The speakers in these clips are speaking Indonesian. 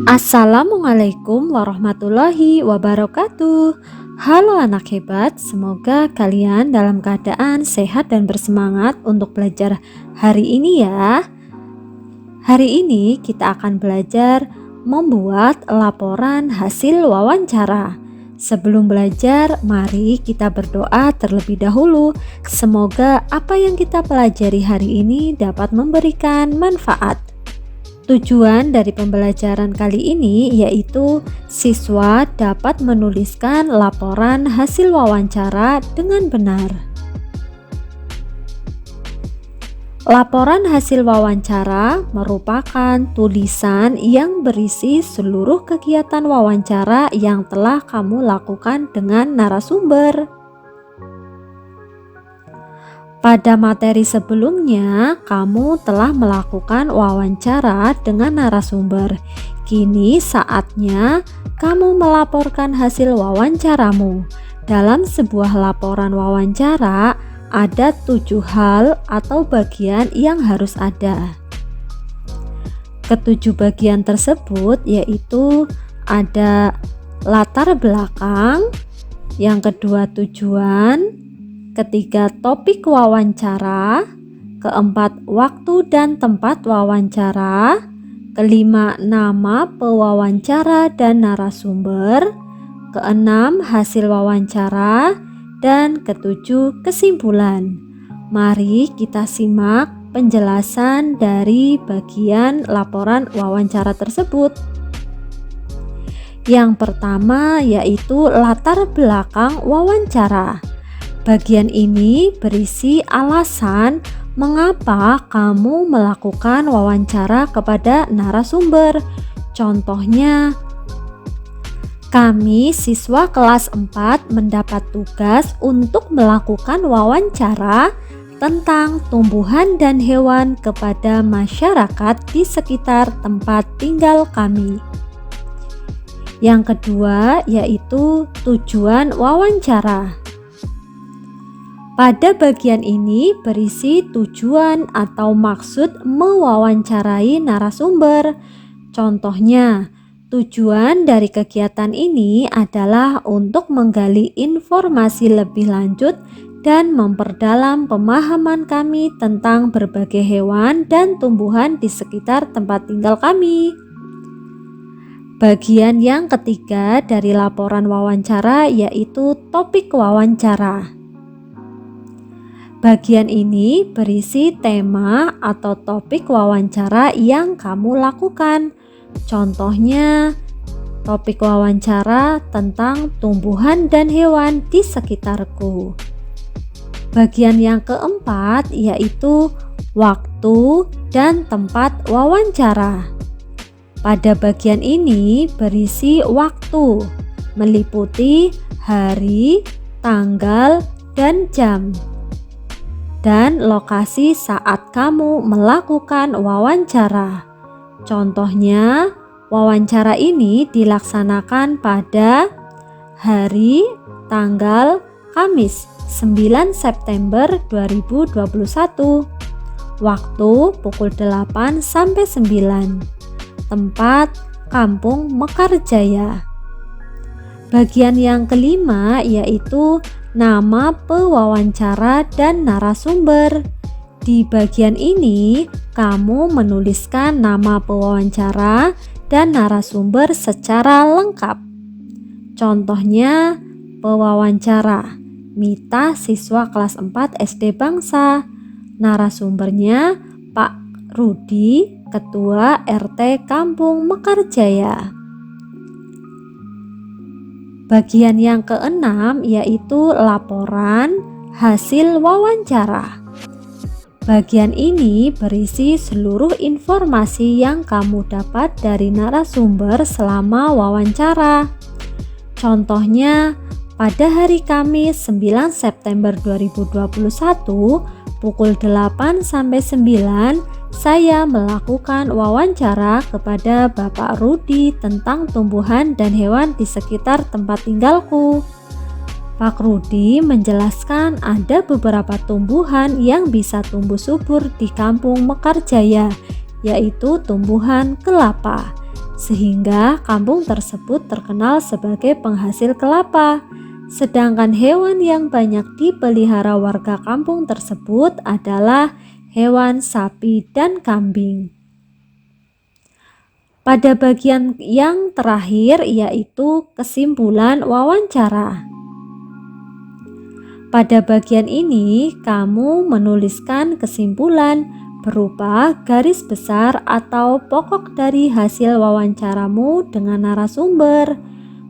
Assalamualaikum warahmatullahi wabarakatuh. Halo anak hebat, semoga kalian dalam keadaan sehat dan bersemangat untuk belajar hari ini ya. Hari ini kita akan belajar membuat laporan hasil wawancara. Sebelum belajar, mari kita berdoa terlebih dahulu. Semoga apa yang kita pelajari hari ini dapat memberikan manfaat. Tujuan dari pembelajaran kali ini yaitu siswa dapat menuliskan laporan hasil wawancara dengan benar. Laporan hasil wawancara merupakan tulisan yang berisi seluruh kegiatan wawancara yang telah kamu lakukan dengan narasumber. Pada materi sebelumnya, kamu telah melakukan wawancara dengan narasumber. Kini saatnya kamu melaporkan hasil wawancaramu. Dalam sebuah laporan wawancara, ada 7 hal atau bagian yang harus ada. Ketujuh bagian tersebut yaitu ada latar belakang, yang kedua tujuan, ketiga topik wawancara, keempat waktu dan tempat wawancara, kelima nama pewawancara dan narasumber, keenam hasil wawancara, dan ketujuh kesimpulan. Mari kita simak penjelasan dari bagian laporan wawancara tersebut. Yang pertama yaitu latar belakang wawancara. Bagian ini berisi alasan mengapa kamu melakukan wawancara kepada narasumber. Contohnya, kami siswa kelas 4 mendapat tugas untuk melakukan wawancara tentang tumbuhan dan hewan kepada masyarakat di sekitar tempat tinggal kami. Yang kedua yaitu tujuan wawancara. Pada bagian ini berisi tujuan atau maksud mewawancarai narasumber. Contohnya, tujuan dari kegiatan ini adalah untuk menggali informasi lebih lanjut dan memperdalam pemahaman kami tentang berbagai hewan dan tumbuhan di sekitar tempat tinggal kami. Bagian yang ketiga dari laporan wawancara yaitu topik wawancara. Bagian ini berisi tema atau topik wawancara yang kamu lakukan. Contohnya, topik wawancara tentang tumbuhan dan hewan di sekitarku. Bagian yang keempat yaitu waktu dan tempat wawancara. Pada bagian ini berisi waktu, meliputi hari, tanggal, dan jam, dan lokasi saat kamu melakukan wawancara. Contohnya, wawancara ini dilaksanakan pada hari, tanggal Kamis 9 September 2021. Waktu pukul 8 sampai 9. Tempat Kampung Mekarjaya. Bagian yang kelima yaitu nama pewawancara dan narasumber. Di bagian ini, kamu menuliskan nama pewawancara dan narasumber secara lengkap. Contohnya, pewawancara Mita, siswa kelas 4 SD Bangsa. Narasumbernya Pak Rudi, Ketua RT Kampung Mekarjaya. Bagian yang keenam yaitu laporan hasil wawancara. Bagian ini berisi seluruh informasi yang kamu dapat dari narasumber selama wawancara. Contohnya, pada hari Kamis 9 September 2021 pukul 8 sampai 9 saya melakukan wawancara kepada Bapak Rudi tentang tumbuhan dan hewan di sekitar tempat tinggalku. Pak Rudi menjelaskan ada beberapa tumbuhan yang bisa tumbuh subur di Kampung Mekarjaya, yaitu tumbuhan kelapa. sehingga kampung tersebut terkenal sebagai penghasil kelapa. Sedangkan hewan yang banyak dipelihara warga kampung tersebut adalah hewan sapi dan kambing. Pada bagian yang terakhir yaitu kesimpulan wawancara. Pada bagian ini kamu menuliskan kesimpulan berupa garis besar atau pokok dari hasil wawancaramu dengan narasumber.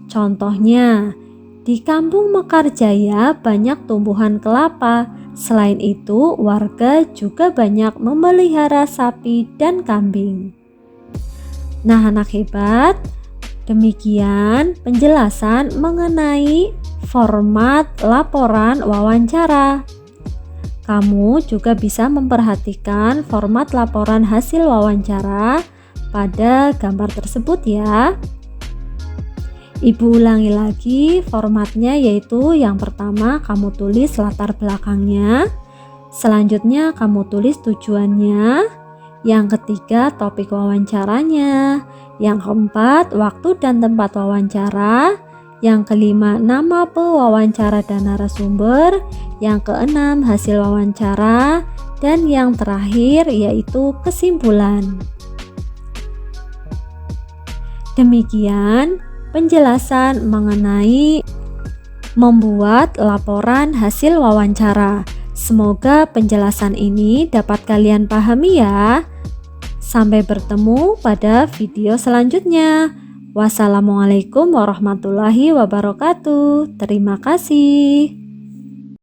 Contohnya, di kampung Mekarjaya banyak tumbuhan kelapa. Selain itu, warga juga banyak memelihara sapi dan kambing. Nah, anak hebat, demikian penjelasan mengenai format laporan wawancara. Kamu juga bisa memperhatikan format laporan hasil wawancara pada gambar tersebut ya. Ibu ulangi lagi formatnya, yaitu yang pertama kamu tulis latar belakangnya, selanjutnya kamu tulis tujuannya, yang ketiga topik wawancaranya, yang keempat waktu dan tempat wawancara, yang kelima nama pewawancara dan narasumber, yang keenam hasil wawancara, dan yang terakhir yaitu kesimpulan. Demikian penjelasan mengenai membuat laporan hasil wawancara. Semoga penjelasan ini dapat kalian pahami ya. Sampai bertemu pada video selanjutnya. Wassalamualaikum warahmatullahi wabarakatuh. Terima kasih.